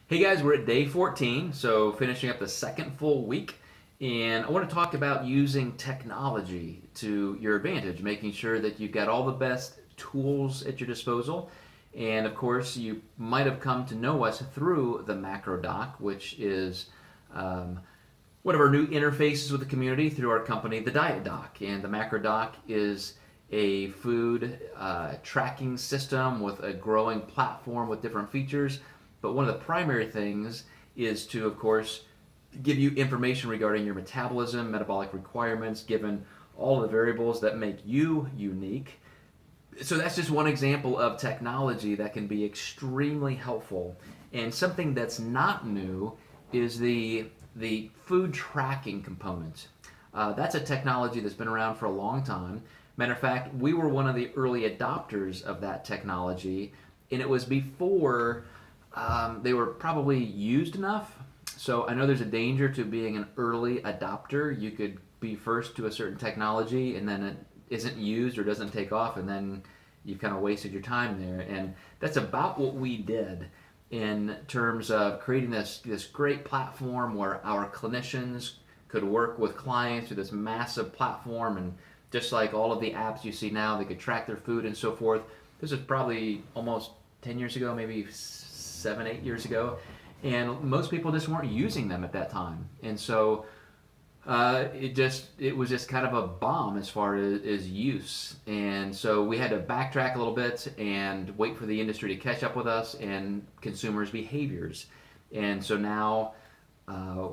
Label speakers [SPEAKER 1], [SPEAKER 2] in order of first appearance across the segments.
[SPEAKER 1] Hey guys, we're at day 14, so finishing up the second full week, and I want to talk about using technology to your advantage, making sure that you've got all the best tools at your disposal. And of course, you might have come to know us through the Macro Doc, which is um, one of our new interfaces with the community through our company, the Diet Doc. And the Macro Doc is a food tracking system with a growing platform with different features. But one of the primary things is to, of course, give you information regarding your metabolism, metabolic requirements, given all the variables that make you unique. So that's just one example of technology that can be extremely helpful. And something that's not new is the food tracking component. That's a technology that's been around for a long time. Matter of fact, we were one of the early adopters of that technology, and it was before they were probably used enough. So I know there's a danger to being an early adopter. You could be first to a certain technology, and then it isn't used or doesn't take off, and then you've kind of wasted your time there. And that's about what we did in terms of creating this great platform where our clinicians could work with clients through this massive platform. And just like all of the apps you see now, they could track their food and so forth. This was probably almost 10 years ago, maybe 7, 8 years ago. And most people just weren't using them at that time. And so it was just kind of a bomb as far as use. And so we had to backtrack a little bit and wait for the industry to catch up with us and consumers' behaviors. And so now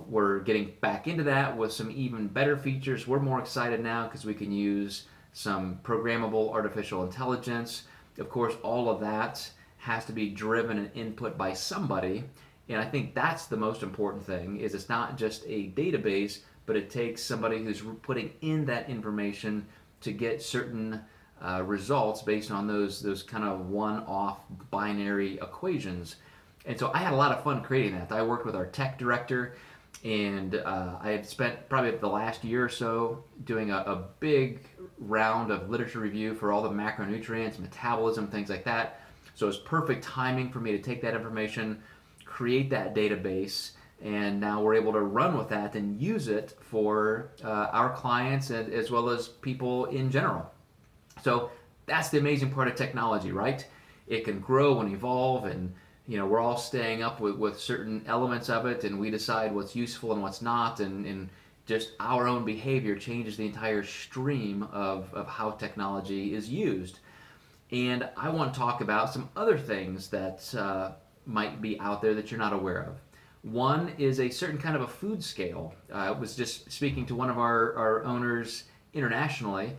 [SPEAKER 1] we're getting back into that with some even better features. We're more excited now because we can use some programmable artificial intelligence. Of course, all of that has to be driven and input by somebody. And I think that's the most important thing, is it's not just a database, but it takes somebody who's putting in that information to get certain results based on those kind of one-off binary equations. And so I had a lot of fun creating that. I worked with our tech director, and I had spent probably the last year or so doing a big round of literature review for all the macronutrients, metabolism, things like that. So it was perfect timing for me to take that information, create that database, and now we're able to run with that and use it for our clients and as well as people in general. So that's the amazing part of technology, right? It can grow and evolve, and we're all staying up with certain elements of it, and we decide what's useful and what's not, and just our own behavior changes the entire stream of how technology is used. And I want to talk about some other things that might be out there that you're not aware of. One is a certain kind of a food scale. I was just speaking to one of our owners internationally,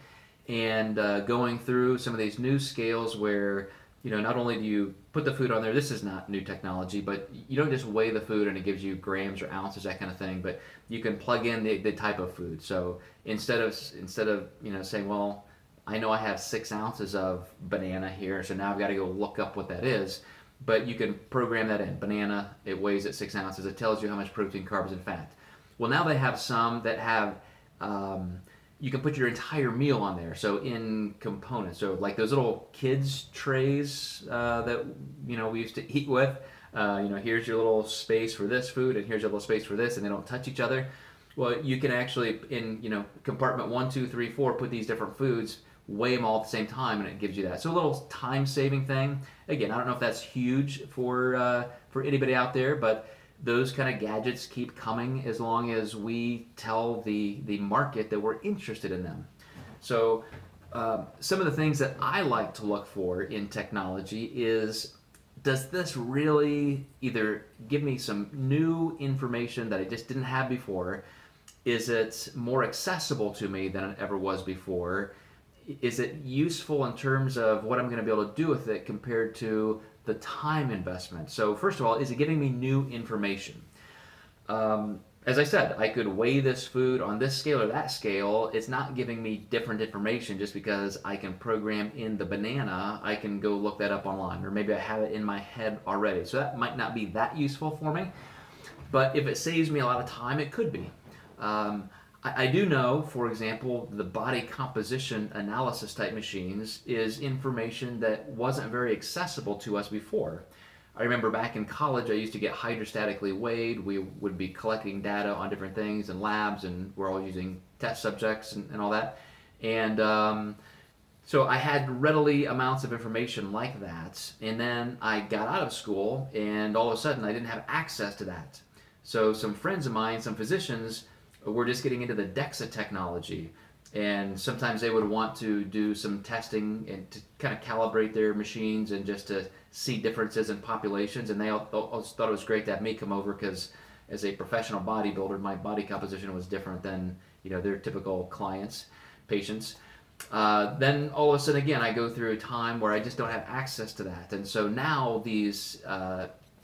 [SPEAKER 1] and going through some of these new scales where not only do you put the food on there, this is not new technology, but you don't just weigh the food and it gives you grams or ounces, that kind of thing, but you can plug in the type of food. So instead of saying, well, I know I have 6 ounces of banana here, so now I've got to go look up what that is. But you can program that in. Banana, it weighs at 6 ounces. It tells you how much protein, carbs, and fat. Well, now they have some that have, you can put your entire meal on there. So in components. So like those little kids trays that, we used to eat with. Here's your little space for this food, and here's your little space for this, and they don't touch each other. Well, you can actually, in, compartment 1, 2, 3, 4, put these different foods, weigh them all at the same time, and it gives you that. So a little time-saving thing. Again, I don't know if that's huge for anybody out there, but those kind of gadgets keep coming as long as we tell the market that we're interested in them. So some of the things that I like to look for in technology is, does this really either give me some new information that I just didn't have before? Is it more accessible to me than it ever was before? Is it useful in terms of what I'm going to be able to do with it compared to the time investment? So first of all, is it giving me new information? As I said, I could weigh this food on this scale or that scale. It's not giving me different information just because I can program in the banana. I can go look that up online, or maybe I have it in my head already. So that might not be that useful for me. But if it saves me a lot of time, it could be. I do know, for example, the body composition analysis type machines is information that wasn't very accessible to us before. I remember back in college, I used to get hydrostatically weighed. We would be collecting data on different things in labs, and we're all using test subjects and all that. And so I had readily amounts of information like that. And then I got out of school, and all of a sudden I didn't have access to that. So some friends of mine, some physicians, were just getting into the DEXA technology. And sometimes they would want to do some testing and to kind of calibrate their machines and just to see differences in populations. And they all thought it was great to have me come over because as a professional bodybuilder, my body composition was different than their typical clients, patients. Then all of a sudden again, I go through a time where I just don't have access to that. And so now these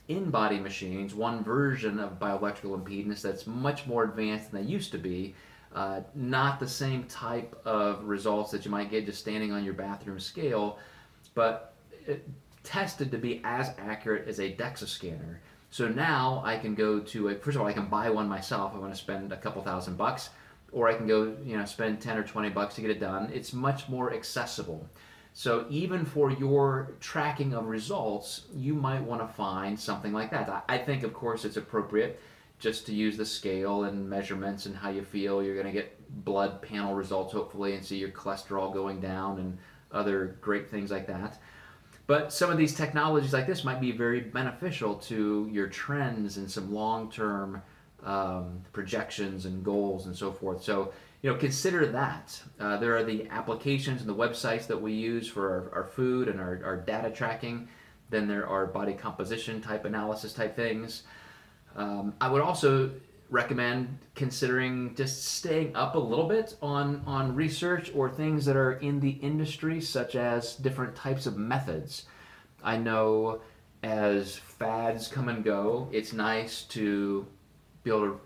[SPEAKER 1] in-body machines, one version of bioelectrical impedance that's much more advanced than they used to be, not the same type of results that you might get just standing on your bathroom scale, but tested to be as accurate as a DEXA scanner. So now I can go to first of all, I can buy one myself if I want to spend a couple $1,000, or I can go, spend 10 or 20 bucks to get it done. It's much more accessible. So even for your tracking of results, you might want to find something like that. I think, of course, it's appropriate just to use the scale and measurements and how you feel. You're going to get blood panel results, hopefully, and see your cholesterol going down and other great things like that. But some of these technologies like this might be very beneficial to your trends and some long-term projections and goals and so forth. So, consider that. There are the applications and the websites that we use for our food and our data tracking. Then there are body composition type analysis type things. I would also recommend considering just staying up a little bit on research or things that are in the industry, such as different types of methods. I know as fads come and go, it's nice to be able to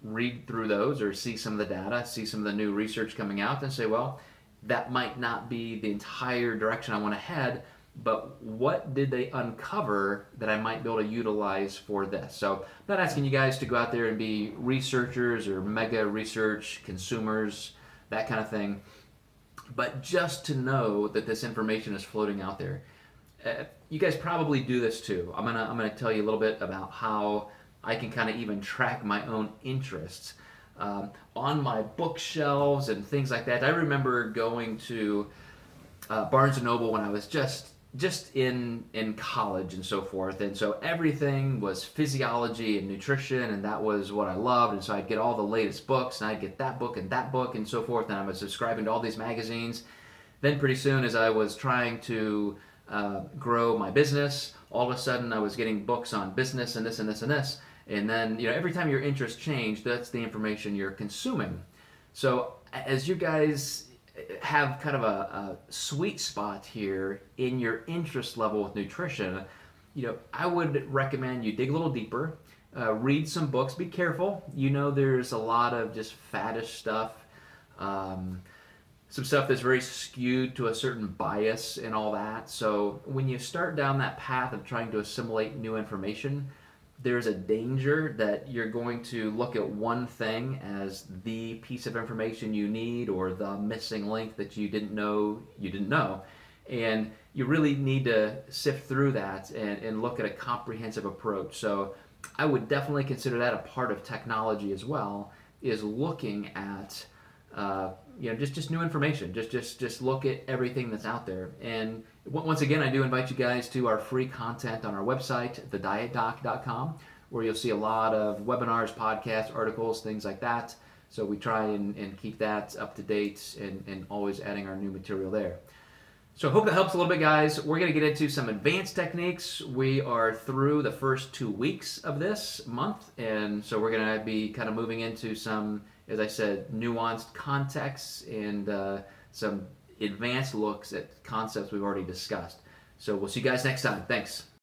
[SPEAKER 1] read through those or see some of the data, see some of the new research coming out and say, well, that might not be the entire direction I want to head, but what did they uncover that I might be able to utilize for this? So I'm not asking you guys to go out there and be researchers or mega research consumers, that kind of thing, but just to know that this information is floating out there. You guys probably do this too. I'm gonna tell you a little bit about how I can kind of even track my own interests on my bookshelves and things like that. I remember going to Barnes & Noble when I was just in college and so forth, and so everything was physiology and nutrition, and that was what I loved. And so I'd get all the latest books, and I'd get that book and so forth, and I was subscribing to all these magazines. Then pretty soon, as I was trying to grow my business, all of a sudden I was getting books on business and this and this and this. And then, every time your interests change, that's the information you're consuming. So as you guys have kind of a sweet spot here in your interest level with nutrition, I would recommend you dig a little deeper, read some books, be careful. There's a lot of just faddish stuff, some stuff that's very skewed to a certain bias and all that. So when you start down that path of trying to assimilate new information, there's a danger that you're going to look at one thing as the piece of information you need or the missing link that you didn't know. And you really need to sift through that and look at a comprehensive approach. So I would definitely consider that a part of technology as well, is looking at just new information. Just look at everything that's out there. And once again, I do invite you guys to our free content on our website, thedietdoc.com, where you'll see a lot of webinars, podcasts, articles, things like that. So we try and keep that up to date and always adding our new material there. So I hope that helps a little bit, guys. We're going to get into some advanced techniques. We are through the first 2 weeks of this month, and so we're going to be kind of moving into some, as I said, nuanced contexts and some advanced looks at concepts we've already discussed. So we'll see you guys next time. Thanks.